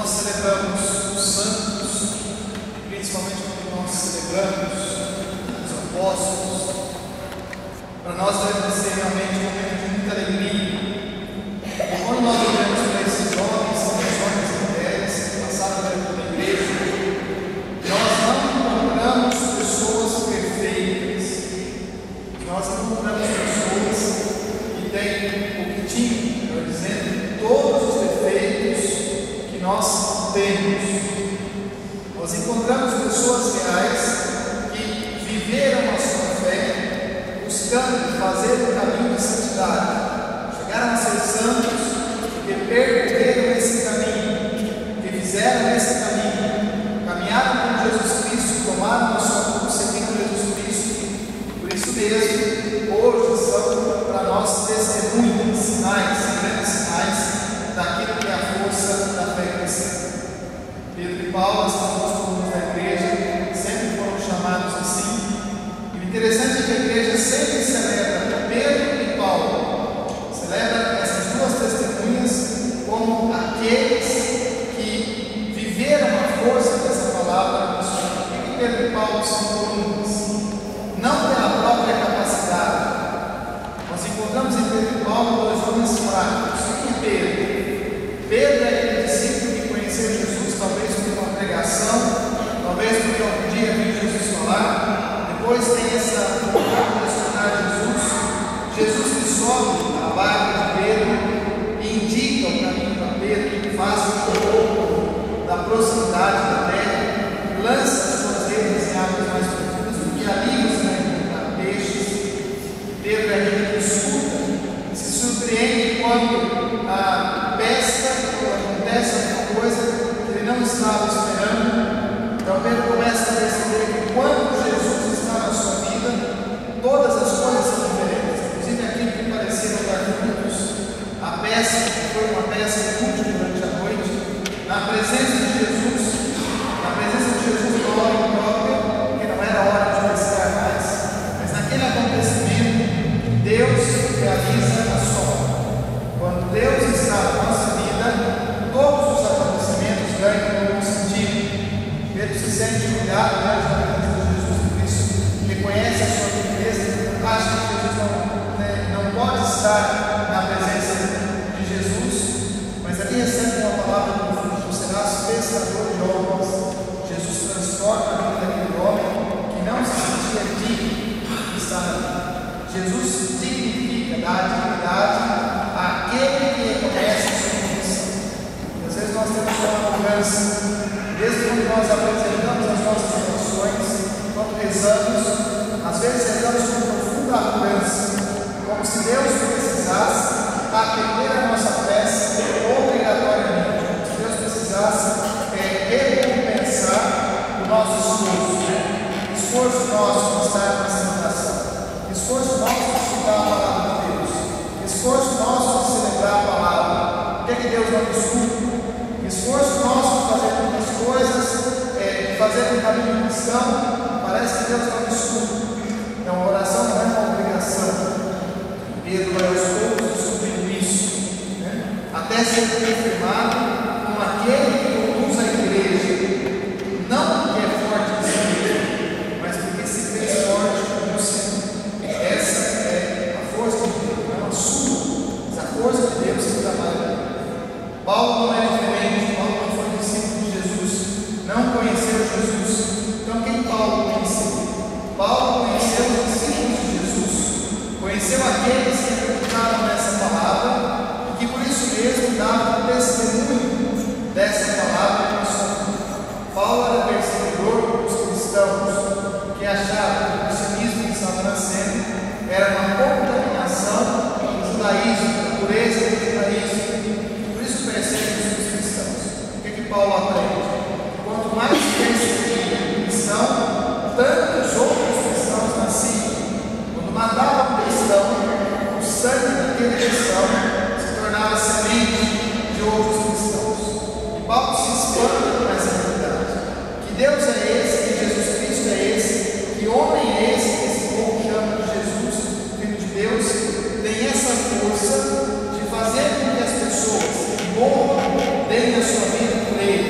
nós celebramos os santos, principalmente quando nós celebramos os apóstolos, para nós deve ser realmente um momento de muita alegria. E quando nós olhamos para esses homens e mulheres que passaram pela igreja, nós não encontramos pessoas perfeitas, nós não encontramos pessoas que têm o que tinham, melhor dizendo, todos os defeitos que nós temos. Nós encontramos pessoas reais que viveram a sua fé, buscando fazer o caminho de santidade, chegaram a ser santos, porque perderam esse caminho, que fizeram esse caminho, caminharam com Jesus Cristo, tomaram a sua cruz seguindo Jesus Cristo. Por isso mesmo, hoje são para nós testemunhas, sinais, grandes sinais daquilo que é a força da fé cristã. Pedro e Paulo, as apóstolos da igreja, sempre foram chamados assim. E o interessante é que a igreja sempre celebra Pedro e Paulo, celebra essas duas testemunhas como aqueles que viveram a força dessa palavra. Por que Pedro e Paulo são colunas? Não pela própria capacidade. Nós encontramos em Pedro e Paulo dois homens fracos. Quem é Pedro? Pedro é aquele discípulo que conheceu Jesus, talvez por uma pregação, talvez porque algum dia viu Jesus falar. Depois tem essa vontade de estudar Jesus. Jesus que sobe a barca de Pedro e indica o caminho para Pedro, faz um pouco da proximidade da terra, lança as suas redes em águas mais profundas, porque ali você vai encontrar peixes. Pedro é aquele que escuta, se surpreende quando a pesca, quando acontece alguma coisa que ele não estava esperando. Então Pedro começa a perceber que quando Jesus está na sua vida, todas as coisas são diferentes, inclusive aquilo que parecia não dar frutos. A pesca, que foi uma pesca inútil durante a noite, na presença de Jesus não hora própria, porque não era hora de pescar mais, mas naquele acontecimento, Deus realiza a sua obra. Quando Deus está na nossa vida, todos os acontecimentos ganham um sentido. Pedro se sente humilhado diante da presença de Jesus Cristo, reconhece a sua firmeza, acha que Jesus não pode estar na presença de Jesus, mas ali recebe uma palavra do fundo: tu serás pescador de homens. Jesus transforma a vida daquele homem que não se sentia digno de estar ali. Jesus dignifica, dá dignidade àquele que reconhece a sua missão. Às vezes nós temos uma arrogância, desde quando nós apresentamos as nossas emoções, quando rezamos, às vezes rezamos com profunda arrogância, como se Deus precisasse atender a nossa prece obrigatoriamente, como se Deus precisasse recompensar o nosso esforço nosso de estar na santificação, esforço nosso de estudar a palavra de Deus, esforço nosso de celebrar a palavra. Por que Deus não nos escuta? Esforço nosso de fazer muitas coisas, de fazer um caminho cristão, parece que Deus não nos escuta. Então a oração não é uma obrigação. Pedro vai aos poucos descobrindo isso, até ser confirmado como aquele que conduz a igreja, não porque é forte em si mesmo, mas porque se fez forte no Senhor. Essa é a força de Deus, não é a sua, mas a força de Deus que trabalha. Paulo não é diferente. Paulo não foi discípulo de Jesus, não conheceu Jesus. Então quem Paulo conheceu? Paulo conheceu os discípulos de Jesus, conheceu aqueles que acreditaram nessa palavra e que por isso mesmo davam testemunho dessa palavra na sua vida. Paulo era perseguidor dos cristãos que achavam que o cristianismo que estava nascendo era uma contaminação do judaísmo, da pureza do judaísmo. Por isso perseguem os cristãos. O que Paulo aprende? Quanto mais perseguia o cristão, tantos outros cristãos nasciam. Quando matavam o cristão, o sangue daquele cristão se tornava semente de outros cristãos. E Paulo se expande com essa realidade. Que Deus é esse, que Jesus Cristo é esse, que homem é esse que esse povo chama de Jesus, Filho de Deus, tem essa força de fazer com que as pessoas que morram deem a sua vida por Ele.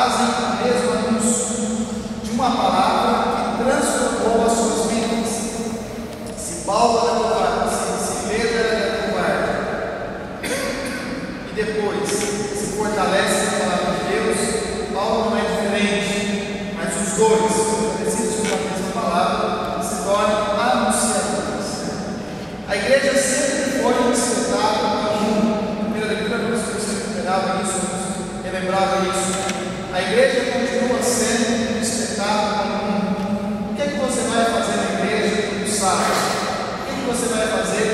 fazem o mesmo anúncio de uma palavra que transformou as suas vidas. Se Paulo era covarde, se Pedro era covarde, e depois se fortalece na palavra de Deus, Paulo não é diferente, mas os dois, fortalecidos com a mesma palavra, se tornam anunciadores. A igreja sempre foi um espetáculo para o mundo. A primeira leitura nos recuperava isso, nos relembrava isso. A igreja continua sendo um espetáculo para o mundo. O que é que você vai fazer na igreja no sábado? O que é que você vai fazer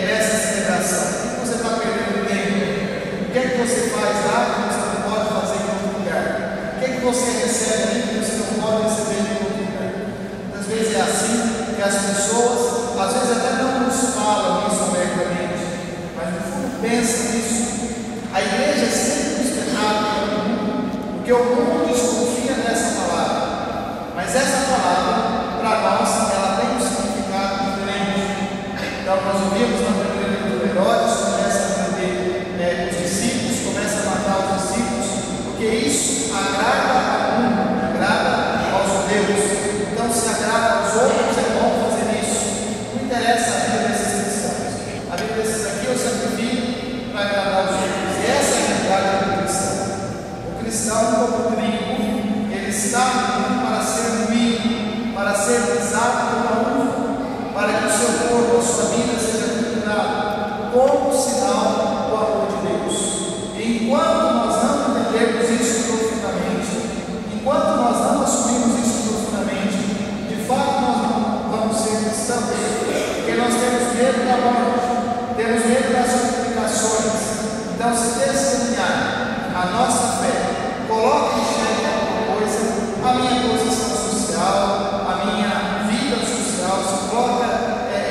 nessa celebração? O que você está perdendo tempo? O que é que você faz lá que você não pode fazer em outro lugar? O que é que você recebe ali que você não pode receber em outro lugar? Às vezes é assim que as pessoas, às vezes até não nos falam isso abertamente, mas no fundo pensam nisso. A igreja é sempre um espetáculo para o mundo, porque o mundo desconfia dessa palavra, mas essa palavra, para nós, ela tem um significado diferente. Então nós ouvimos na primeira leitura, Herodes começa a prender os discípulos, começa a matar os discípulos, porque isso agrada ao mundo, agrada aos judeus. Então, se agrada aos outros, é bom fazer isso. Não interessa a vida desses cristãos. A vida desses aqui eu sacrifico para agradar aos outros. E essa é a realidade do cristão. O cristão, como trigo, ele está no mundo para ser moído, para ser pisado como a uva, para que o seu corpo, a sua vida seja cultivado como sinal do amor de Deus. E enquanto nós não entendermos isso profundamente, enquanto nós não assumimos isso profundamente, de fato nós não vamos ser cristãos, porque nós temos medo da morte, temos medo das complicações. Então, se testemunhar a nossa fé, coloca em xeque alguma coisa, a minha posição social, a minha vida social, se coloca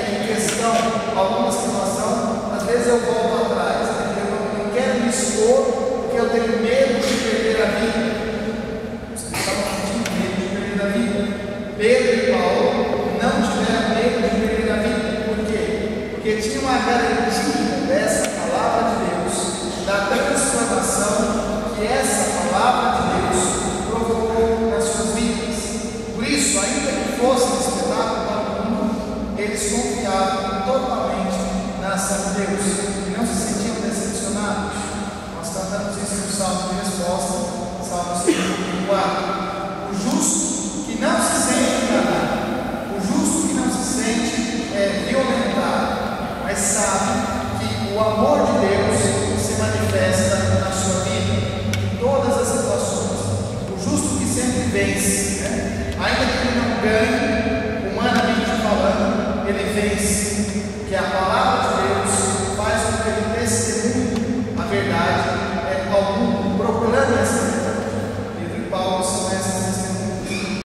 em questão alguma situação, às vezes eu volto atrás, eu não quero me expor, porque eu tenho medo de perder a vida. Você estava sentindo medo de perder a vida? Pedro e Paulo não tiveram medo de perder a vida. Por quê? Porque tinha uma garantia dessa palavra de Deus, da transformação que essa palavra de Deus provocou nas suas vidas. Por isso, ainda que fosse um espetáculo para o mundo, eles confiavam totalmente na ação de Deus e não se sentiam decepcionados. Nós cantamos isso no Salmo de Resposta, Salmo 54. O justo que não se sente enganado, o justo que não se sente violentado, mas sabe que o amor de Deus se manifesta na sua vida, em todas as situações. O justo que sempre vence, ainda que ele não ganhe, humanamente falando, ele vence, que a palavra